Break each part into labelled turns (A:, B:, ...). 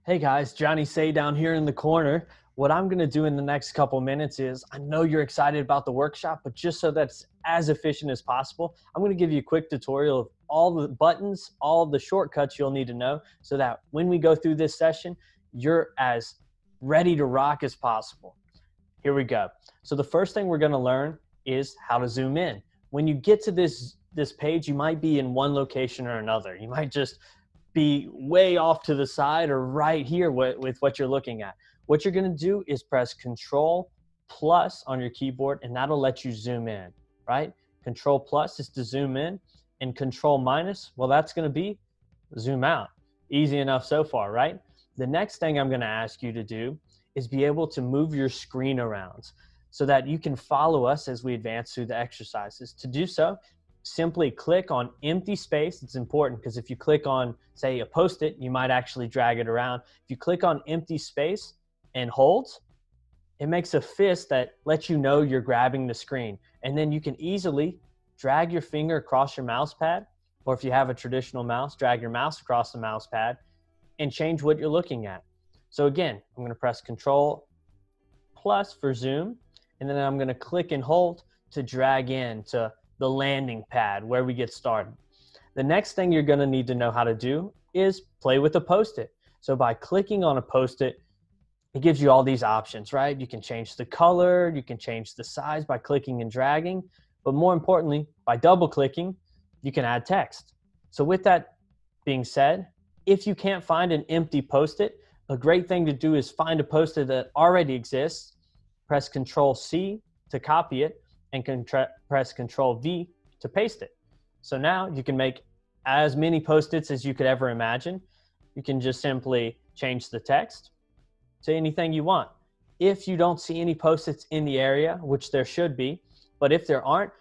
A: Hey guys, Johnny Say down here in the corner. What I'm going to do in the next couple minutes is, I know you're excited about the workshop, but just so that's as efficient as possible, I'm going to give you a quick tutorial of all the buttons, all the shortcuts you'll need to know so that when we go through this session, you're as ready to rock as possible. Here we go. So the first thing we're going to learn is how to zoom in. When you get to this page, you might be in one location or another. You might just be way off to the side or right here with what you're looking at. What you're going to do is press Ctrl+ on your keyboard, and that'll let you zoom in, right? Ctrl+ is to zoom in, and Ctrl-, well, that's going to be zoom out. Easy enough so far, right? The next thing I'm going to ask you to do is be able to move your screen around so that you can follow us as we advance through the exercises. To do so, simply click on empty space. It's important because if you click on, say, a Post-it, you might actually drag it around. If you click on empty space and hold, it makes a fist that lets you know you're grabbing the screen. And then you can easily drag your finger across your mouse pad, or if you have a traditional mouse, drag your mouse across the mouse pad and change what you're looking at. So again, I'm going to press Ctrl+ for zoom, and then I'm going to click and hold to drag in to the landing pad where we get started. The next thing you're going to need to know how to do is play with a Post-it. So by clicking on a Post-it, it gives you all these options, right? You can change the color, you can change the size by clicking and dragging, but more importantly, by double clicking, you can add text. So with that being said, if you can't find an empty Post-it, a great thing to do is find a Post-it that already exists, press Ctrl+C to copy it, and press Ctrl-V to paste it. So now you can make as many Post-its as you could ever imagine. You can just simply change the text to anything you want. If you don't see any Post-its in the area, which there should be, but if there aren't,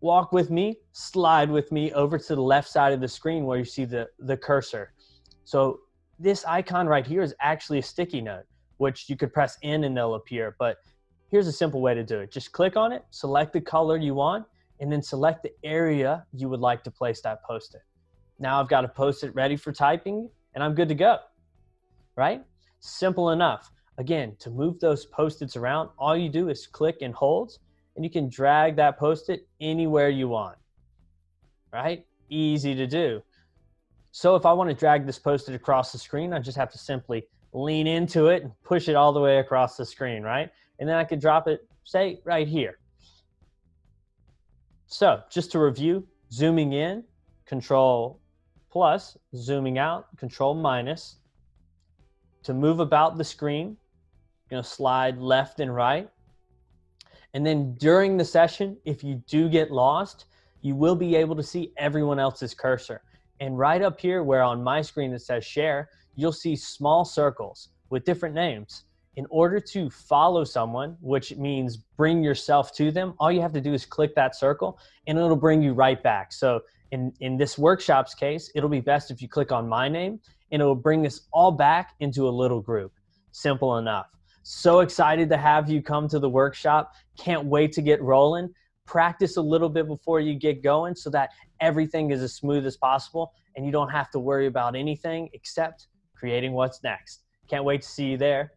A: walk with me, slide with me over to the left side of the screen where you see the cursor. So this icon right here is actually a sticky note, which you could press in and they'll appear, but here's a simple way to do it. Just click on it, select the color you want, and then select the area you would like to place that Post-it. Now I've got a Post-it ready for typing, and I'm good to go, right? Simple enough. Again, to move those Post-its around, all you do is click and hold, and you can drag that Post-it anywhere you want, right? Easy to do. So if I want to drag this Post-it across the screen, I just have to simply lean into it and push it all the way across the screen, right? And then I could drop it, say, right here. So just to review, zooming in, Ctrl+, zooming out, Ctrl-. To move about the screen, you're going to slide left and right. And then during the session, if you do get lost, you will be able to see everyone else's cursor. And right up here where on my screen it says share, you'll see small circles with different names. In order to follow someone, which means bring yourself to them, all you have to do is click that circle and it'll bring you right back. So in this workshop's case, it'll be best if you click on my name and it'll bring us all back into a little group. Simple enough. So excited to have you come to the workshop. Can't wait to get rolling. Practice a little bit before you get going so that everything is as smooth as possible and you don't have to worry about anything except creating what's next. Can't wait to see you there.